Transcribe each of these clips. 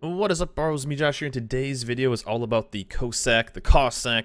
What is up, bros? Me, Josh here, and today's video is all about the Cossack.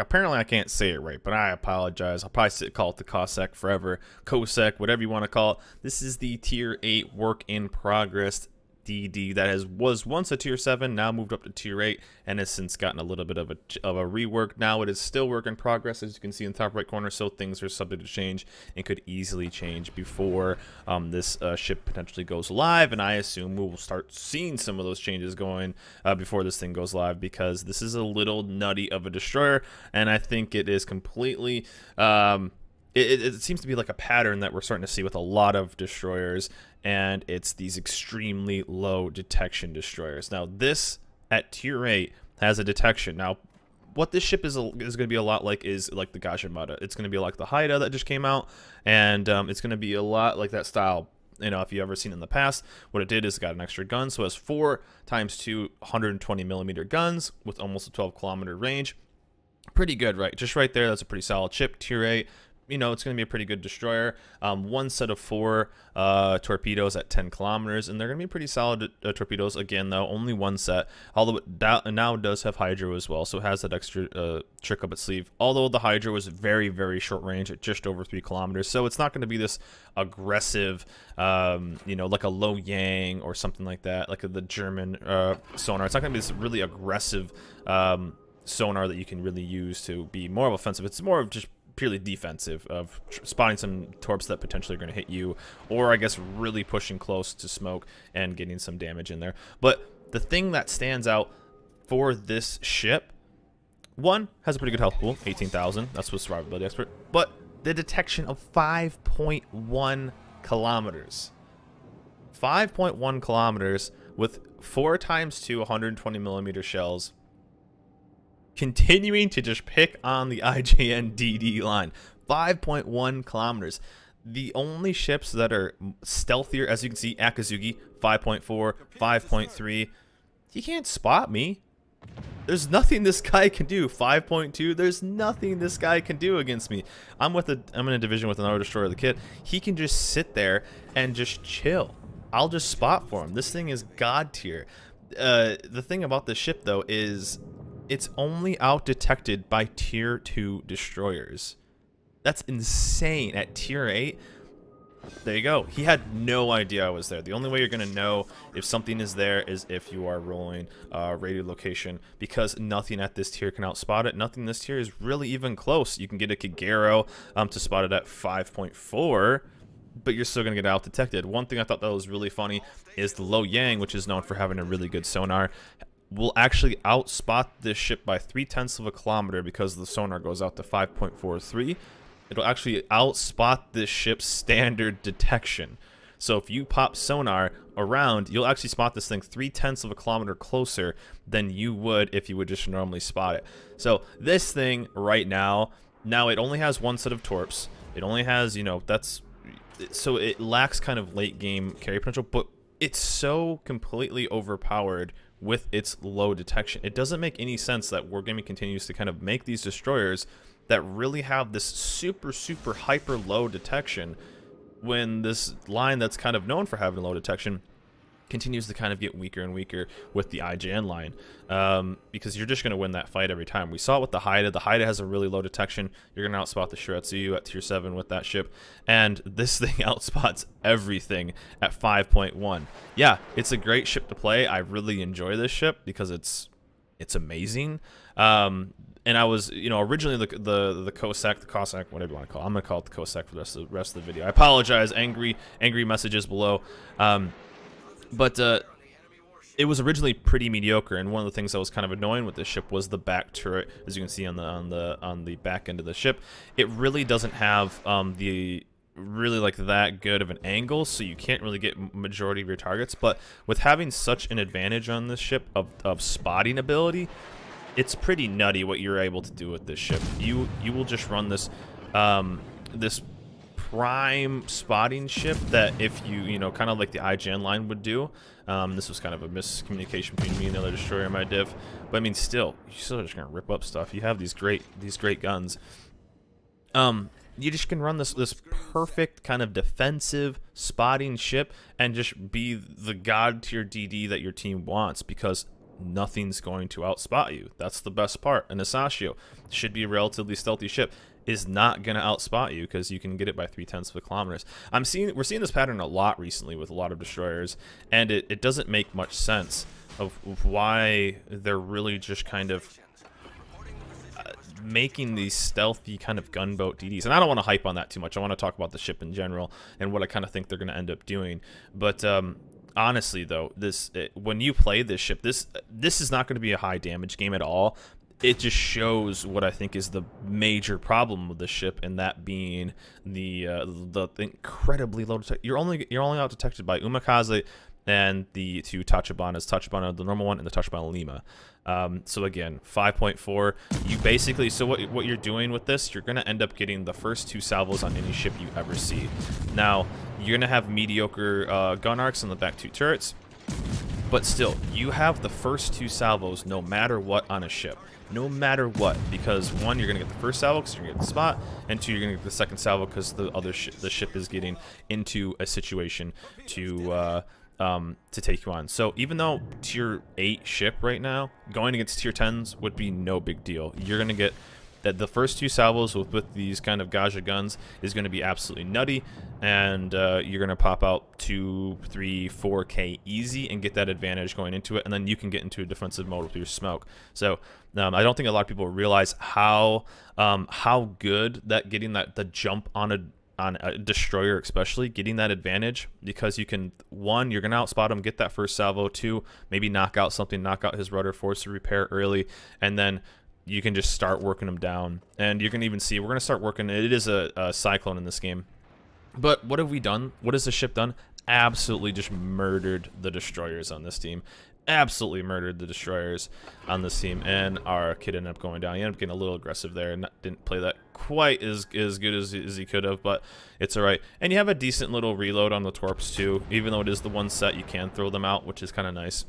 Apparently, I can't say it right, but I apologize. I'll probably call it the Cossack forever. Cossack, whatever you want to call it. This is the Tier 8 work in progress DD that was once a Tier 7, now moved up to Tier 8, and has since gotten a little bit of a rework. Now it is still work in progress, as you can see in the top right corner, so things are subject to change and could easily change before this ship potentially goes live, and I assume we will start seeing some of those changes going before this thing goes live, because this is a little nutty of a destroyer, and I think it is completely it seems to be like a pattern that we're starting to see with a lot of destroyers, and it's these extremely low detection destroyers. Now this at Tier 8 has a detection. Now what this ship is going to be a lot like is like the Gashimata. It's going to be like the Haida that just came out, and it's going to be a lot like that style. You know, if you've ever seen it in the past, what it did is it got an extra gun, so it has 4 × 2 120mm guns with almost a 12-kilometer range. Pretty good, right? Just right there, that's a pretty solid ship. Tier 8. You know, it's going to be a pretty good destroyer. One set of 4 torpedoes at 10 kilometers, and they're going to be pretty solid torpedoes. Again, though, only one set, although it now does have Hydro as well, so it has that extra trick up its sleeve. Although the Hydro was very, very short range at just over 3 kilometers, so it's not going to be this aggressive, you know, like a Lo Yang or something like that, like the German sonar. It's not going to be this really aggressive sonar that you can really use to be more of offensive. It's more of just purely defensive, of spotting some torps that potentially are going to hit you, or I guess really pushing close to smoke and getting some damage in there. But the thing that stands out for this ship, one, has a pretty good health pool, 18,000. That's with survivability expert. But the detection of 5.1 kilometers. 5.1 kilometers with 4 × 2 120mm shells, continuing to just pick on the IJN DD line. 5.1 kilometers. The only ships that are stealthier, as you can see, Akazugi, 5.4, 5.3. He can't spot me. There's nothing this guy can do. 5.2, there's nothing this guy can do against me. I'm in a division with another destroyer of the kit. He can just sit there and just chill. I'll just spot for him. This thing is god tier. The thing about this ship, though, is it's only out detected by Tier 2 destroyers. That's insane. At Tier 8, there you go. He had no idea I was there. The only way you're going to know if something is there is if you are rolling radio location, because nothing at this tier can outspot it. Nothing in this tier is really even close. You can get a Kagero to spot it at 5.4, but you're still going to get out detected. One thing I thought that was really funny is the Lo Yang, which is known for having a really good sonar, will actually outspot this ship by 0.3 of a kilometer, because the sonar goes out to 5.43. It'll actually outspot this ship's standard detection. So if you pop sonar around, you'll actually spot this thing 0.3 of a kilometer closer than you would if you would just normally spot it. So this thing right now it only has 1 set of torps. It only has, you know, so it lacks kind of late game carry potential, but it's so completely overpowered with its low detection. It doesn't make any sense that Wargaming continues to kind of make these destroyers that really have this super hyper low detection, when this line that's kind of known for having low detection continues to kind of get weaker and weaker with the IJN line, because you're just going to win that fight every time. We saw it with the Haida. The Haida has a really low detection. You're going to outspot the Shiratsuyu at Tier 7 with that ship, and this thing outspots everything at 5.1. Yeah, it's a great ship to play. I really enjoy this ship because it's amazing. And I was, you know, originally the Cossack, whatever you want to call it. I'm going to call it the Cossack for the rest of the video. I apologize, angry messages below. But it was originally pretty mediocre, and one of the things that was kind of annoying with this ship was the back turret. As you can see on the back end of the ship, it really doesn't have that good of an angle, so you can't really get majority of your targets. But with having such an advantage on this ship of spotting ability, it's pretty nutty what you're able to do with this ship. You will just run this this prime spotting ship that, if you know, kind of like the IJN line would do. This was kind of a miscommunication between me and the other destroyer in my div, but I mean, still, you're still just gonna rip up stuff. You have these great guns. You just can run this perfect kind of defensive spotting ship and just be the god tier DD that your team wants, because nothing's going to outspot you. That's the best part. An Asashio should be a relatively stealthy ship, is not going to outspot you because you can get it by 0.3 kilometers. We're seeing this pattern a lot recently with a lot of destroyers, and it doesn't make much sense of why they're really just kind of making these stealthy kind of gunboat DDs. And I don't want to hype on that too much. I want to talk about the ship in general and what I kind of think they're going to end up doing. But honestly, though, when you play this ship, this is not going to be a high damage game at all. It just shows what I think is the major problem with the ship, and that being the incredibly low detect. You're only out detected by Umakaze and the two Tachibanas, Tachibana the normal one and the Tachibana Lima. So again, 5.4. You basically, so what you're doing with this, you're gonna end up getting the first 2 salvos on any ship you ever see. Now you're gonna have mediocre gun arcs on the back 2 turrets, but still, you have the first 2 salvos no matter what on a ship. No matter what, because 1, you're gonna get the first salvo because you're gonna get the spot, and 2, you're gonna get the second salvo because the ship is getting into a situation to take you on. So even though tier 8 ship right now, going against tier 10s would be no big deal. You're gonna get that the first 2 salvos with these kind of Gaja guns is going to be absolutely nutty, and you're going to pop out 2, 3, 4K easy and get that advantage going into it, and then you can get into a defensive mode with your smoke. So I don't think a lot of people realize how good that getting the jump on a destroyer, especially getting that advantage, because you can, 1, you're going to outspot him, get that first salvo, 2, maybe knock out something, knock out his rudder, force a repair early, and then you can just start working them down. And you can even see, we're going to start working, it is a Cyclone in this game. But what have we done? What has the ship done? Absolutely just murdered the destroyers on this team. Absolutely murdered the destroyers on this team. And our kid ended up going down. He ended up getting a little aggressive there and didn't play that quite as good as he could have, but it's alright. And you have a decent little reload on the Torps too. Even though it is the one set, you can throw them out, which is kind of nice.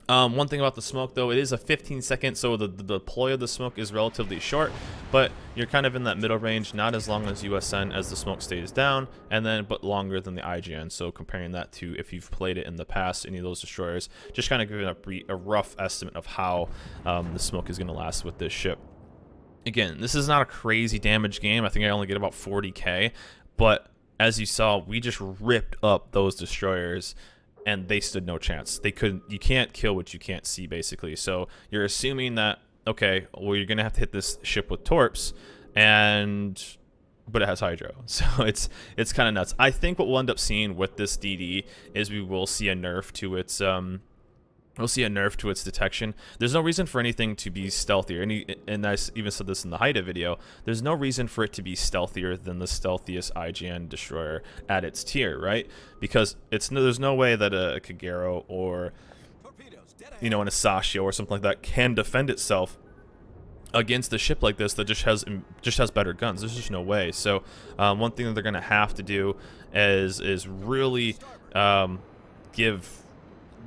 One thing about the smoke, though, it is a 15-second, so the deploy of the smoke is relatively short, but you're kind of in that middle range, not as long as USN as the smoke stays down, but longer than the IGN. So comparing that to if you've played it in the past, any of those destroyers, just kind of giving a rough estimate of how the smoke is going to last with this ship. Again, this is not a crazy damage game. I think I only get about 40k, but as you saw, we just ripped up those destroyers, and they stood no chance. They couldn't. You can't kill what you can't see, basically. So you're assuming that, okay, well, you're gonna have to hit this ship with torps, but it has hydro, so it's kind of nuts. I think what we'll end up seeing with this DD is we will see a nerf to its detection. There's no reason for anything to be stealthier. And I even said this in the Haida video. There's no reason for it to be stealthier than the stealthiest IGN destroyer at its tier, right? Because there's no way that a Kagero or an Asashio or something like that can defend itself against a ship like this that just has better guns. There's just no way. So one thing that they're gonna have to do is really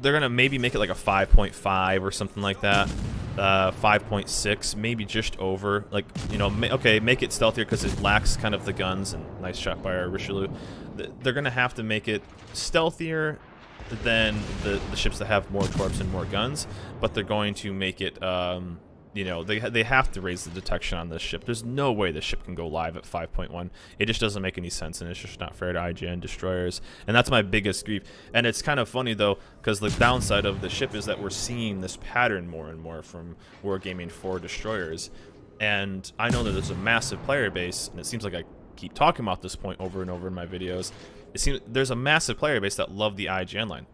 they're gonna maybe make it like a 5.5 or something like that, 5.6, maybe just over. Like, okay, make it stealthier because it lacks kind of the guns. And nice shot by our Richelieu. They're gonna have to make it stealthier than the ships that have more torps and more guns, but they're going to make it they have to raise the detection on this ship. There's no way this ship can go live at 5.1. It just doesn't make any sense, and it's just not fair to IGN destroyers. And that's my biggest grief. And it's kind of funny, though, because the downside of the ship is that we're seeing this pattern more and more from Wargaming 4 destroyers. And I know that there's a massive player base, and it seems like I keep talking about this point over and over in my videos. It seems there's a massive player base that love the IGN line.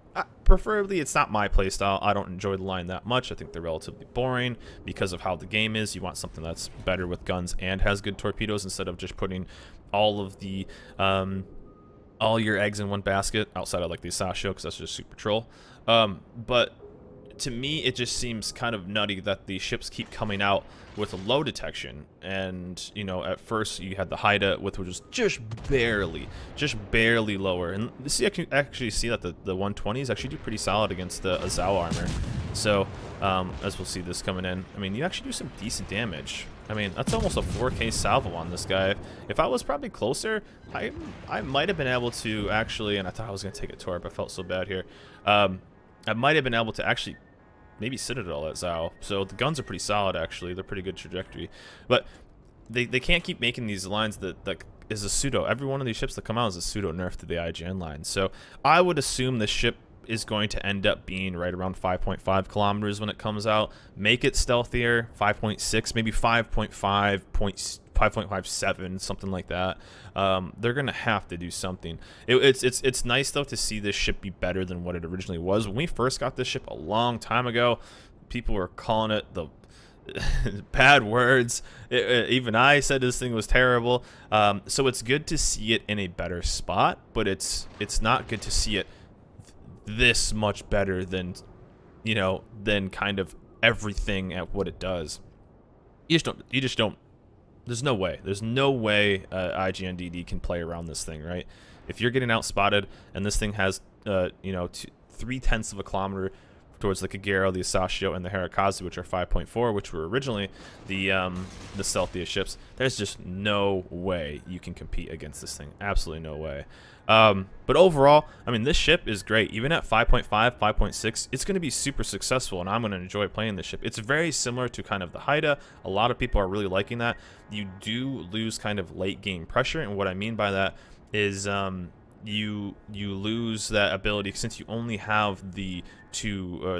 Preferably, it's not my playstyle. I don't enjoy the line that much. I think they're relatively boring because of how the game is. You want something that's better with guns and has good torpedoes instead of just putting all of the all your eggs in one basket, outside of like the Asashio, because that's just super troll. But to me, it just seems kind of nutty that the ships keep coming out with a low detection. And at first you had the Haida, which was just barely lower. And this, you can actually see that the 120s actually do pretty solid against the Azao armor. So as we'll see this coming in, I mean, you actually do some decent damage. I mean, that's almost a 4K salvo on this guy. If I was probably closer, I might have been able to actually, and I thought I was going to take a torp. I felt so bad here. I might have been able to actually maybe Citadel at Zao. So the guns are pretty solid, actually. They're pretty good trajectory. But they can't keep making these lines that is a pseudo. Every one of these ships that come out is a pseudo nerf to the IGN line. So I would assume this ship is going to end up being right around 5.5 kilometers when it comes out. Make it stealthier, 5.6, maybe 5.57, something like that. They're gonna have to do something. It's nice though to see this ship be better than what it originally was. When we first got this ship a long time ago, people were calling it the bad words. Even I said this thing was terrible. So it's good to see it in a better spot, but it's not good to see it this much better than, you know, than kind of everything at what it does. You just don't. There's no way IGN DD can play around this thing, right? If you're getting outspotted and this thing has you know, 0.3 of a kilometer towards the Kagero, the Asashio, and the Harakazu, which are 5.4, which were originally the stealthiest ships, there's just no way you can compete against this thing. Absolutely no way. But overall, I mean, this ship is great. Even at 5.5, 5.6, it's going to be super successful, and I'm going to enjoy playing this ship. It's very similar to kind of the Haida. A lot of people are really liking that. You do lose kind of late game pressure, and what I mean by that is you lose that ability since you only have the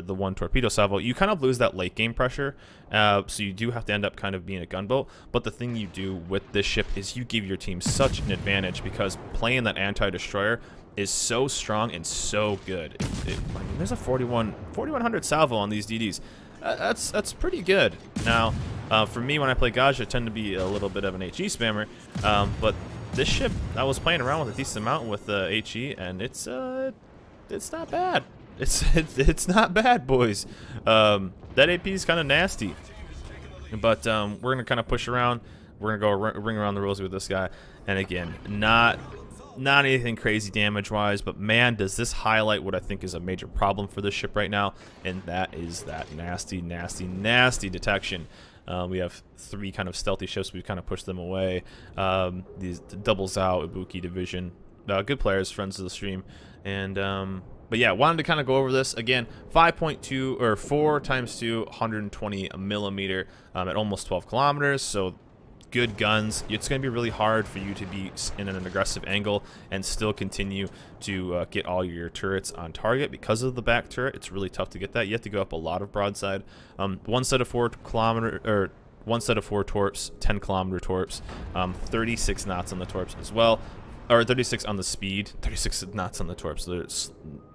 one torpedo salvo. You kind of lose that late game pressure, so you do have to end up kind of being a gunboat. But the thing you do with this ship is you give your team such an advantage because playing that anti-destroyer is so strong and so good. I mean, there's a 4100 salvo on these DDs. That's pretty good. Now, for me, when I play Gage, I tend to be a little bit of an HE spammer, but this ship, I was playing around with a decent amount with HE, and it's not bad. It's not bad, boys. That AP is kind of nasty, but we're gonna kind of push around. We're gonna go ring around the rosy with this guy, and again, not anything crazy damage-wise, but man, does this highlight what I think is a major problem for this ship right now, and that is that nasty detection. We have 3 kind of stealthy ships. We've kind of pushed them away. These double Zao Ibuki division, good players, friends of the stream, and but yeah, wanted to kind of go over this again. 5.2 or 4 times 2, 120 millimeter at almost 12 kilometers. So good guns. It's going to be really hard for you to be in an aggressive angle and still continue to get all your turrets on target because of the back turret. It's really tough to get that. You have to go up a lot of broadside. One set of 4 torps, 10 kilometer torps, 36 knots on the torps as well. Or 36 on the speed, 36 knots on the torps. So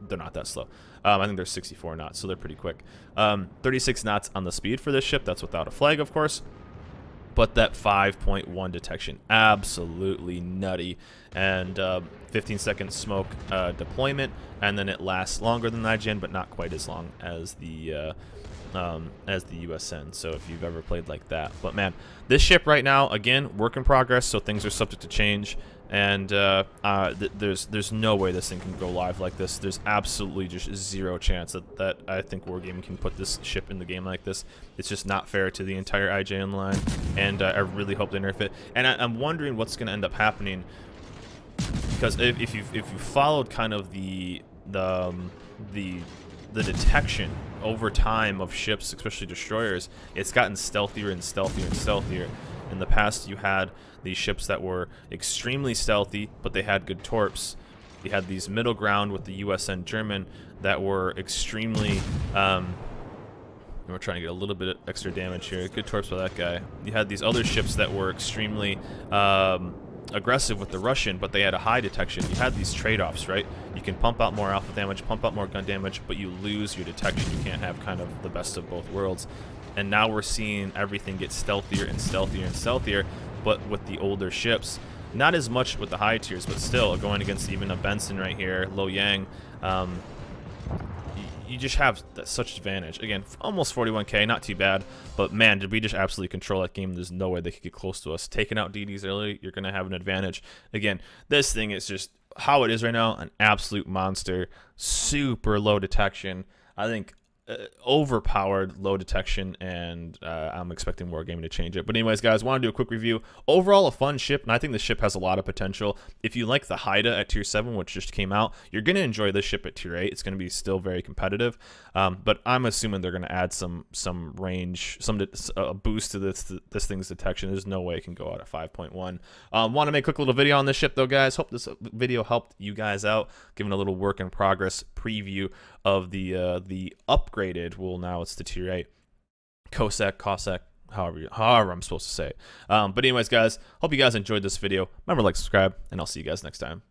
they're not that slow. I think they're 64 knots, so they're pretty quick. 36 knots on the speed for this ship. That's without a flag, of course. But that 5.1 detection, absolutely nutty. And 15-second smoke deployment, and then it lasts longer than the IGN, but not quite as long as the USN. So if you've ever played like that, but man, this ship right now, again, work in progress, so things are subject to change. And there's no way this thing can go live like this. There's absolutely just zero chance that I think Wargaming can put this ship in the game like this. It's just not fair to the entire IJN line, and I really hope they nerf it. And I'm wondering what's going to end up happening, because if you followed kind of the detection over time of ships, especially destroyers, it's gotten stealthier and stealthier and stealthier. In the past, you had these ships that were extremely stealthy, but they had good torps. You had these middle ground with the USN German that were extremely... we're trying to get a little bit of extra damage here. Good torps by that guy. You had these other ships that were extremely aggressive with the Russian, but they had a high detection. You had these trade-offs, right? You can pump out more alpha damage, pump out more gun damage, but you lose your detection. You can't have kind of the best of both worlds. And now we're seeing everything get stealthier and stealthier and stealthier, but with the older ships. Not as much with the high tiers, but still going against even a Benson right here, Lo Yang. You just have such advantage. Again, almost 41k, not too bad. But man, did we just absolutely control that game. There's no way they could get close to us. Taking out DDs early, you're going to have an advantage. Again, this thing is just how it is right now, an absolute monster. Super low detection. I think overpowered low detection, and I'm expecting Wargaming to change it. But anyways, guys, want to do a quick review. Overall, a fun ship, and I think the ship has a lot of potential. If you like the Haida at tier 7, which just came out, you're going to enjoy this ship at tier 8. It's going to be still very competitive, but I'm assuming they're going to add some range, a boost to this thing's detection. There's no way it can go out at 5.1. Want to make a quick little video on this ship, though, guys. Hope this video helped you guys out, giving a little work in progress preview of the upgraded, well, now it's the tier 8 Cossack, however I'm supposed to say it. But anyways, guys, hope you guys enjoyed this video. Remember to like, subscribe, and I'll see you guys next time.